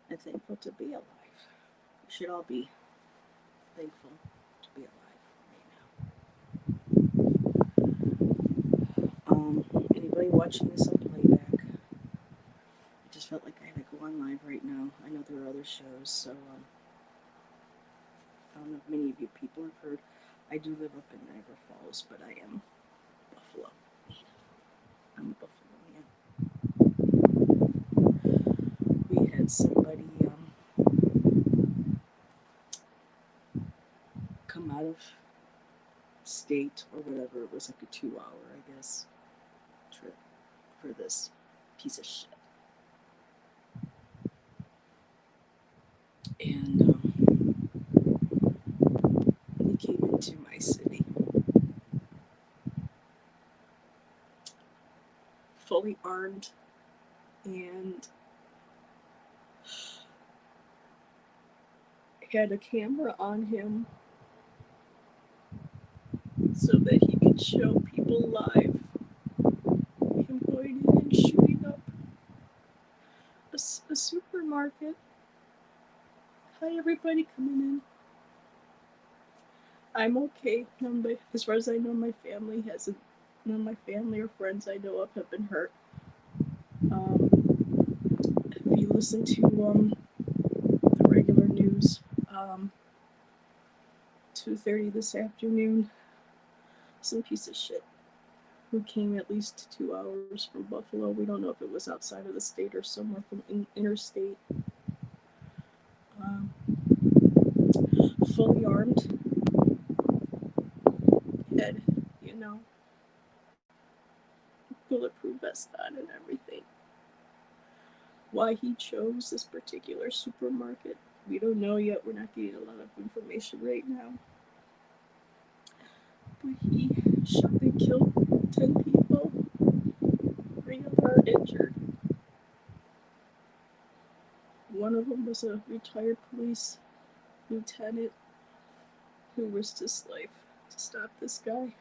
and thankful to be alive. We should all be thankful to be alive right now. Anybody watching this on playback? I just felt like I had to go on live right now. I know there are other shows, so I don't know if many of you people have heard. I do live up in Niagara Falls, but I am Buffalo. I'm a Buffalo man. We had somebody come out of state or whatever. It was like a 2 hour, I guess, trip for this piece of shit. And he came into my city fully armed and had a camera on him so that he could show people live him going in and shooting up a supermarket. Hi, everybody coming in. I'm okay. As far as I know, my family hasn't. None of my family or friends I know of have been hurt. Um, if you listen to the regular news, 2:30 this afternoon, some piece of shit who came at least 2 hours from Buffalo. We don't know if it was outside of the state or somewhere from interstate. Um, Fully armed, had, you know, bulletproof vest on and everything. Why he chose this particular supermarket, we don't know yet. We're not getting a lot of information right now. But he shot and killed 10 people. 3 of them are injured. One of them was a retired police lieutenant who risked his life to stop this guy.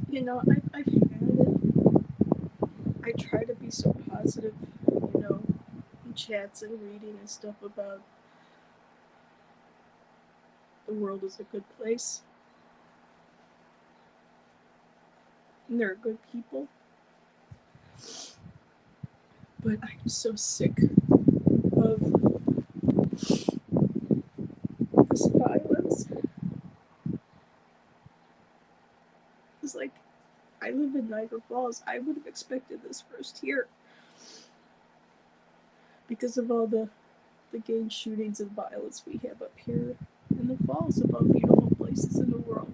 You know, I've had it. I try to be so positive, you know, in chats and reading and stuff about the world is a good place. And there are good people. But I'm so sick of this violence. It's like, I live in Niagara Falls. I would have expected this first here because of all the gang shootings and violence we have up here in the falls, of all beautiful places in the world.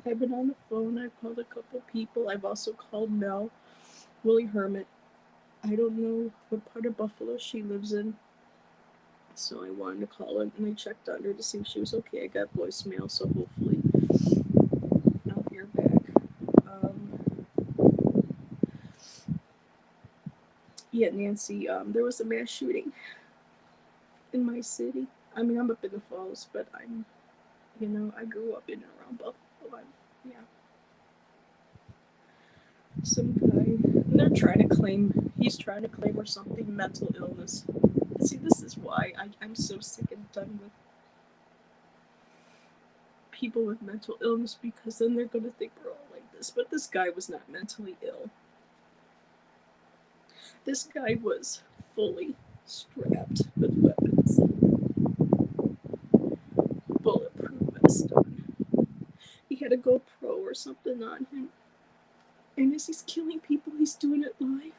I've been on the phone. I've called a couple people. I've also called Mel, Willie Hermit. I don't know what part of Buffalo she lives in, so I wanted to call her and I checked on her to see if she was okay. I got voicemail, so hopefully I'll hear back. Um, yeah, Nancy, there was a mass shooting in my city. I mean, I'm up in the falls, but I grew up in and around Buffalo. Yeah. Some guy, they're trying to claim, he's trying to claim or something, mental illness. See, this is why I'm so sick and done with people with mental illness, because then they're going to think we're all like this. But this guy was not mentally ill. This guy was fully strapped with weapons, bulletproof vest on. He had a GoPro or something on him. And as he's killing people, he's doing it live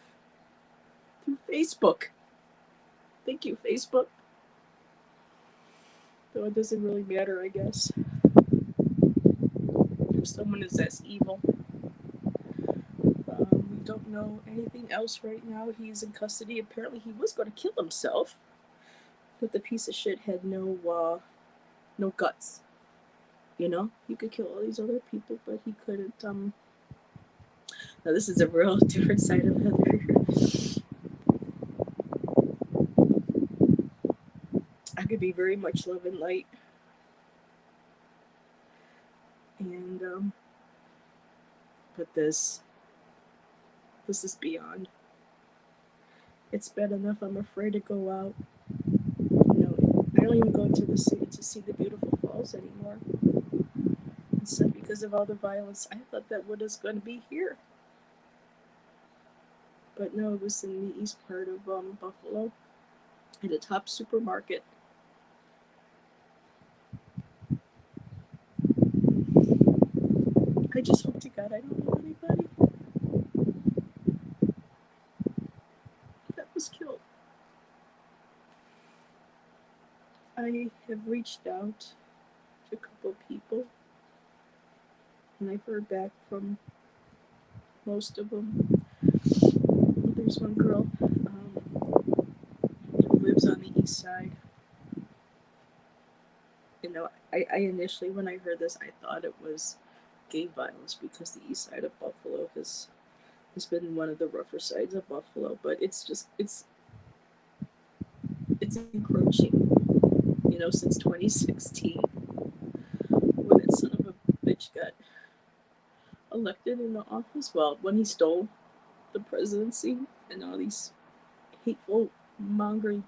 through Facebook. Thank you, Facebook. Though it doesn't really matter, I guess, if someone is as evil. We don't know anything else right now. He's in custody. Apparently, he was going to kill himself, but the piece of shit had no guts. You know, he could kill all these other people, but he couldn't. Now this is a real different side of Heather. I could be very much love and light, and But this is beyond. It's bad enough I'm afraid to go out. I don't even go into the city to see the beautiful falls anymore. Instead, because of all the violence, I thought that was going to be here. But no, it was in the east part of Buffalo, at a top supermarket. I just hope to God I don't know anybody that was killed. I have reached out to a couple of people, and I've heard back from most of them. There's one girl who lives on the east side. I initially, when I heard this, I thought it was gang violence because the east side of Buffalo has been one of the rougher sides of Buffalo, but it's encroaching. Since 2016, when that son of a bitch got elected in the office. Well, when he stole the presidency, and all these hateful, mongering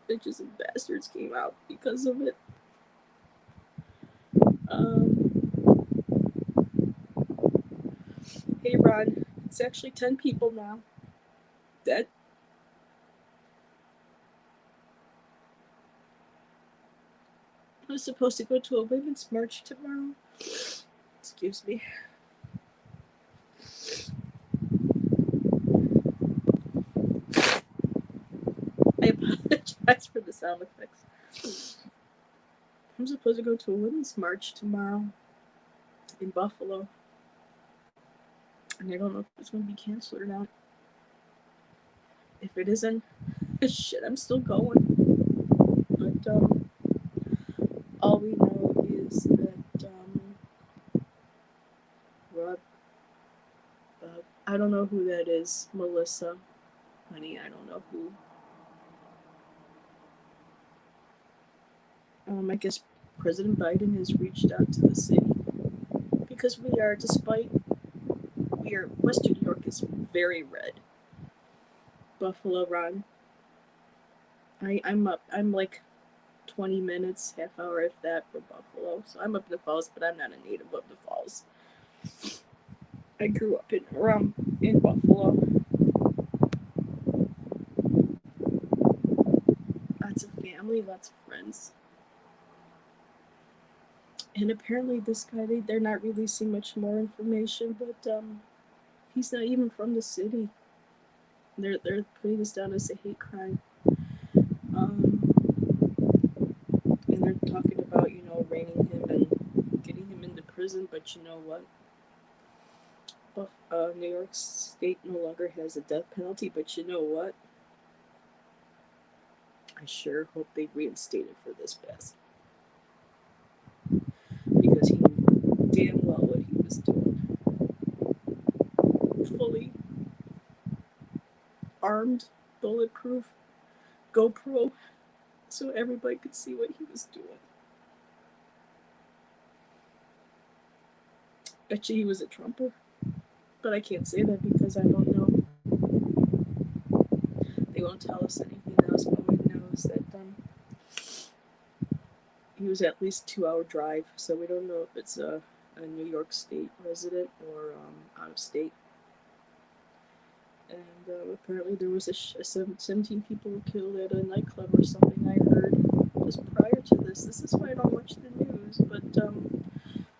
bitches and bastards came out because of it. Um, hey, Ron, it's actually 10 people now dead. I was supposed to go to a women's march tomorrow. Excuse me. I apologize for the sound effects. I'm supposed to go to a women's march tomorrow in Buffalo, and I don't know if it's going to be canceled or not. If it isn't, shit, I'm still going. But all we know is that Rob, I don't know who that is, Melissa, honey, I don't know who. I guess President Biden has reached out to the city because Western New York is very red. Buffalo Run. I'm up. I'm like 20 minutes, half hour if that, from Buffalo. So I'm up in the falls, but I'm not a native of the falls. I grew up in Buffalo. Lots of family, lots of friends. And apparently this guy, they're not releasing much more information, but he's not even from the city. They're putting this down as a hate crime. Um, and they're talking about, arraigning him and getting him into prison, but you know what? New York State no longer has a death penalty, but you know what? I sure hope they reinstate it for this bastard. Because he knew damn well what he was doing. Fully armed, bulletproof, GoPro, so everybody could see what he was doing. Bet you he was a Trumper. But I can't say that because I don't know. They won't tell us anything else, but we know is that he was at least 2 hour drive, so we don't know if it's a New York State resident or out of state. And apparently there was 17 people were killed at a nightclub or something. I heard just prior to this. This is why I don't watch the news, but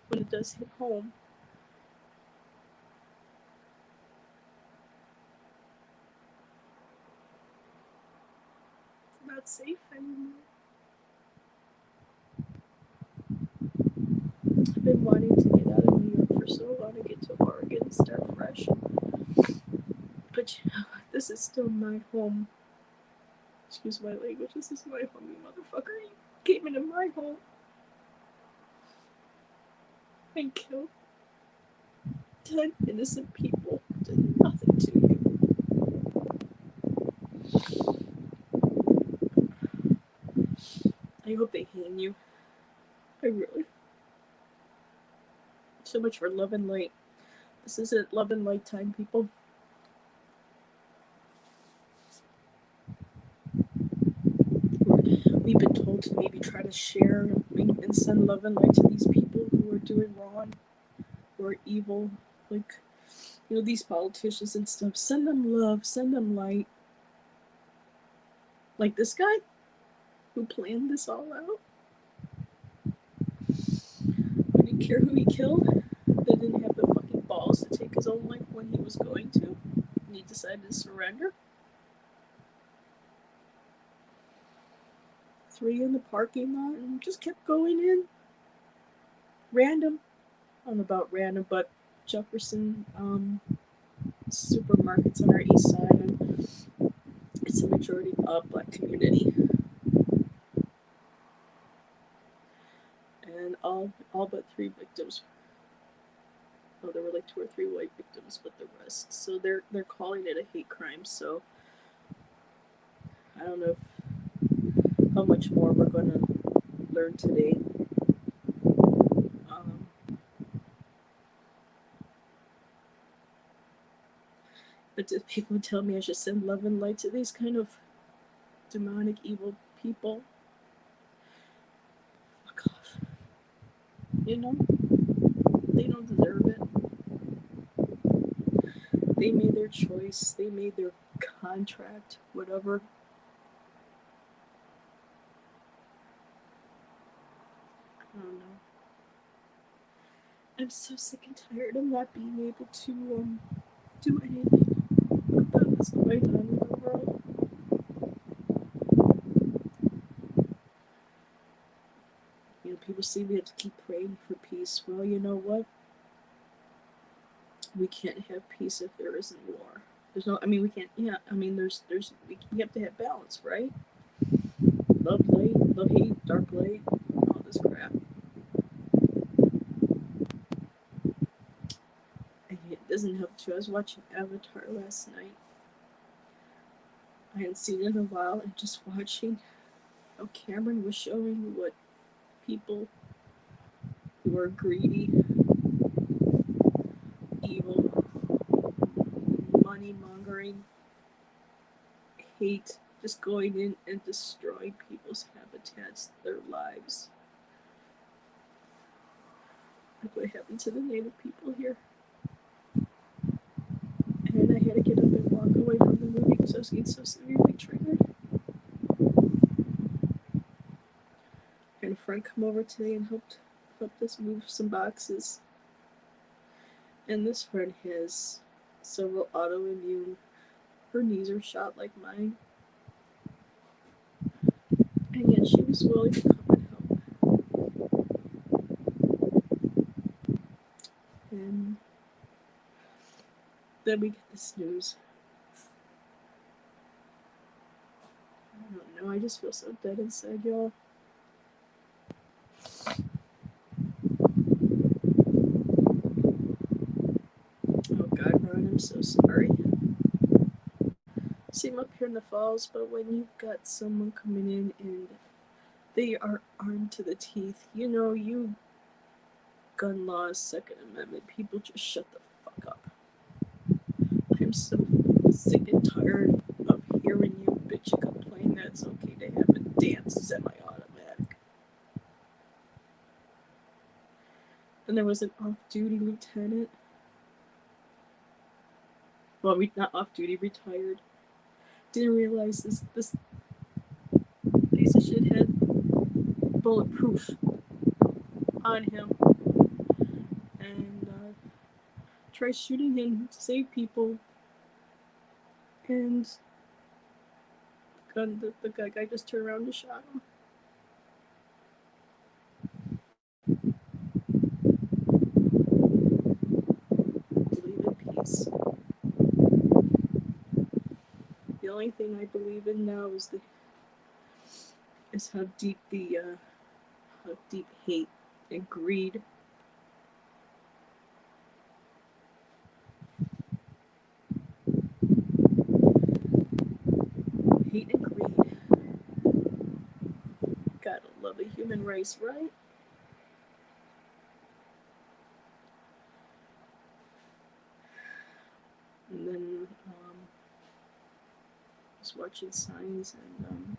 when it does hit home, it's not safe anymore. I've been wanting to get out of New York for so long to get to Oregon and start fresh. But this is still my home. Excuse my language. This is my home, you motherfucker. You came into my home and killed 10 innocent people. Did nothing to you. I hope they hang you. I really. So much for love and light. This isn't love and light time, people. We've been told to maybe try to share and send love and light to these people who are doing wrong, who are evil. Like, these politicians and stuff. Send them love, send them light. Like this guy who planned this all out. Who didn't care who he killed. They didn't have the fucking balls to take his own life when he was going to. And he decided to surrender. 3 in the parking lot and just kept going in. Random. I don't know about random, but Jefferson supermarkets on our east side, and it's a majority black community. And all but 3 victims. Oh, there were like 2 or 3 white victims, but the rest. So they're calling it a hate crime. So I don't know how much more we're going to learn today. Um, but do people tell me I should send love and light to these kind of demonic, evil people? Fuck off. You know? They don't deserve it. They made their choice. They made their contract, whatever. I don't know. I'm so sick and tired of not being able to do anything about what's going on in the world. People say we have to keep praying for peace. Well, you know what? We can't have peace if there isn't war. There's no. I mean, we can't. Yeah. I mean, we have to have balance, right? Love light, love hate, dark light, all this crap. And it doesn't help too. I was watching Avatar last night. I hadn't seen it in a while, and just watching how Cameron was showing what people who are greedy, evil, money mongering, hate, just going in and destroying people's habitats, their lives. Like what happened to the native people here. And I had to get up and walk away from the movie because I was getting so severely triggered. I had a friend come over today and helped us move some boxes. And this friend has several autoimmune. Her knees are shot like mine. And yet she was willing to come and help. And then we get this news. I don't know, I just feel so dead inside, y'all. Oh God, Ron, I'm so sorry. See, I'm up here in the falls, but when you've got someone coming in and they are armed to the teeth, you gun laws, Second Amendment, people just shut the fuck up. I'm so sick and tired of hearing you bitch and complain that it's okay to have a damn semi-automatic. And there was an off-duty lieutenant. Well, not off-duty, retired. Didn't realize this piece of shit had bulletproof on him. And tried shooting him to save people. And the guy just turned around and shot him. Believe in peace. The only thing I believe in now is how deep hate and greed. Hate and greed. Gotta love the human race, right? was watching Signs and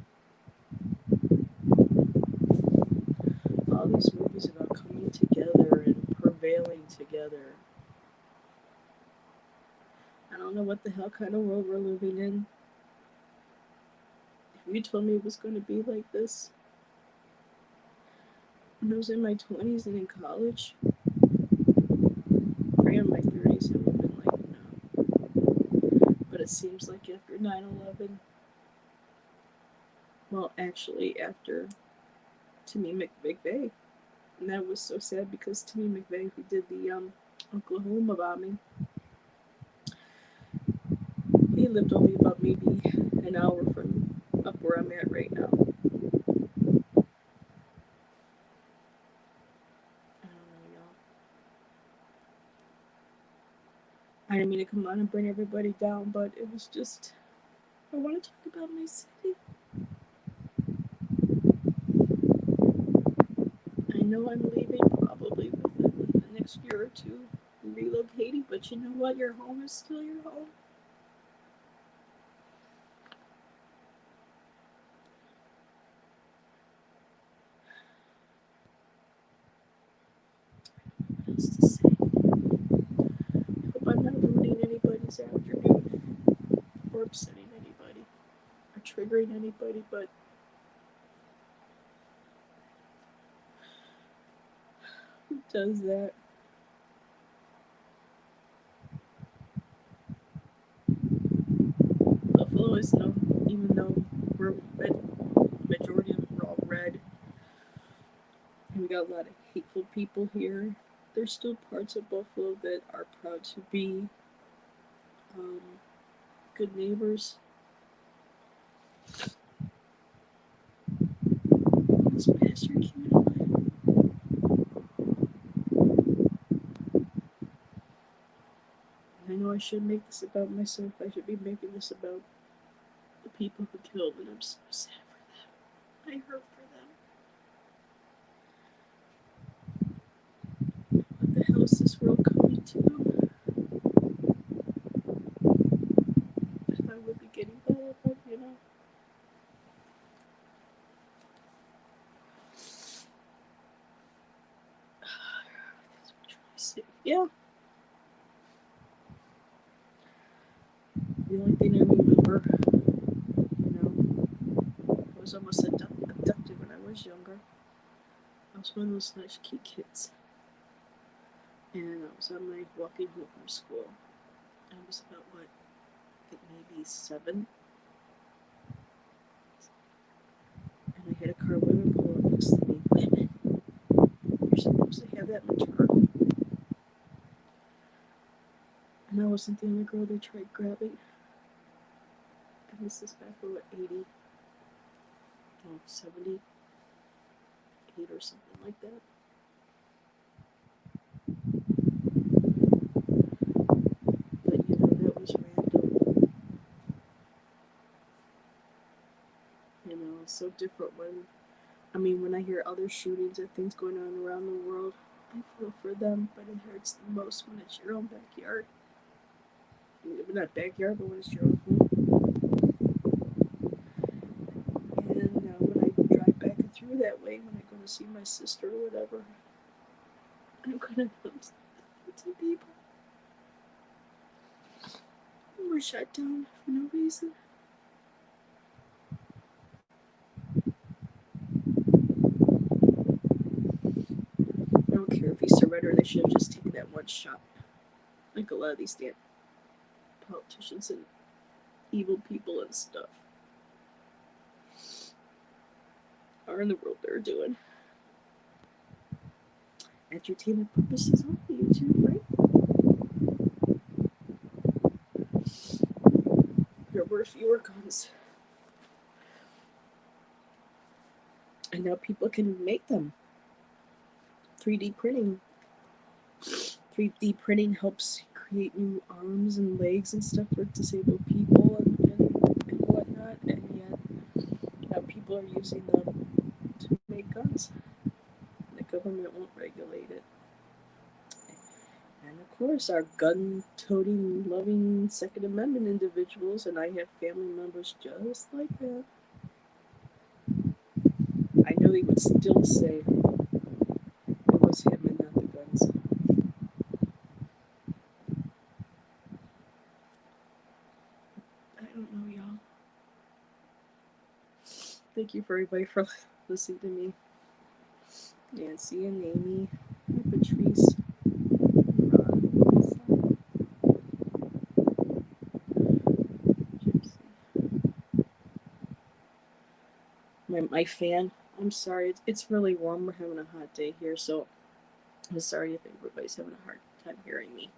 all these movies about coming together and prevailing together. I don't know what the hell kind of world we're living in. If you told me it was going to be like this when I was in my 20s and in college, or in my 30s, I would have been like, no. But it seems like after 9/11, well, actually, after Timmy McVeigh, and that was so sad because Timmy McVeigh, who did the Oklahoma bombing, he lived only about maybe an hour from up where I'm at right now. I don't know, y'all. I didn't mean to come on and bring everybody down, but it was just, I want to talk about my city. I know I'm leaving probably within the next year or two, relocating, but you know what? Your home is still your home. What else to say? I hope I'm not ruining anybody's afternoon or upsetting anybody or triggering anybody, but who does that? Buffalo is known, even though we're red, majority of it we're all red, and we got a lot of hateful people here. There's still parts of Buffalo that are proud to be um, good neighbors. This pastor came in. I know I shouldn't make this about myself. I should be making this about the people who killed, and I'm so sad for them. I hurt for them. What the hell is this world coming to? If I would be getting better, but you know. Yeah. The only thing I remember, you know, I was almost abducted when I was younger. I was one of those latchkey kids, and I was on my walking home from school. I was about what, I think maybe 7, and I had a car women pull up next to me. Women, you're supposed to have that maternal. And I wasn't the only girl they tried grabbing. And this is back in what, 80, no, 78 or something like that. But you know, that was random. You know, it's so different when, I mean, when I hear other shootings and things going on around the world, I feel for them, but it hurts the most when it's your own backyard. Not backyard, but when it's your own home. And when I drive back and through that way, when I go to see my sister or whatever, I'm gonna bump some people who were shut down for no reason. I don't care if he surrendered, they should have just taken that one shot. Like a lot of these damn politicians and evil people and stuff are in the world they're doing. Entertainment purposes on YouTube, right? There were fewer guns. And now people can make them. 3D printing. 3D printing helps create new arms and legs and stuff for disabled people and whatnot. And yet now people are using them to make guns. The government won't regulate it. And of course, our gun toting, loving Second Amendment individuals, and I have family members just like that. I know he would still say it was him and not the guns. I don't know, y'all. Thank you for everybody for listening to me. Nancy and Amy, and Patrice, and Ron, my fan. I'm sorry, it's really warm. We're having a hot day here, so I'm sorry if everybody's having a hard time hearing me.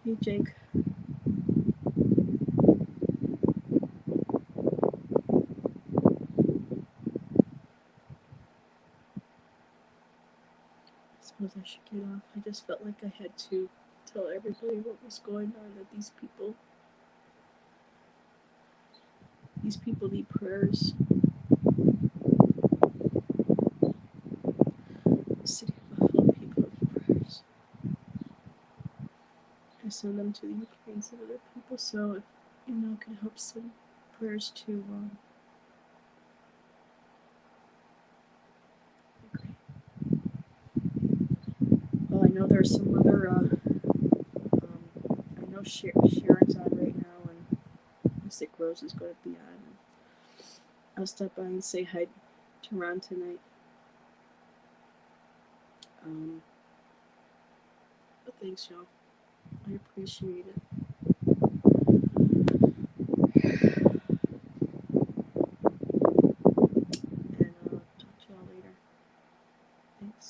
Hey, Jake. I suppose I should get off. I just felt like I had to tell everybody what was going on. That these people need prayers. The city of Buffalo people need prayers. I send them to the Ukrainians and other people, so if it can help send prayers to Ukraine. Well, I know there's some other. I know Sharon's on right now, and Mystic Rose is going to be on. I'll stop by and say hi to Ron tonight. But thanks, y'all. I appreciate it. And I'll talk to y'all later. Thanks.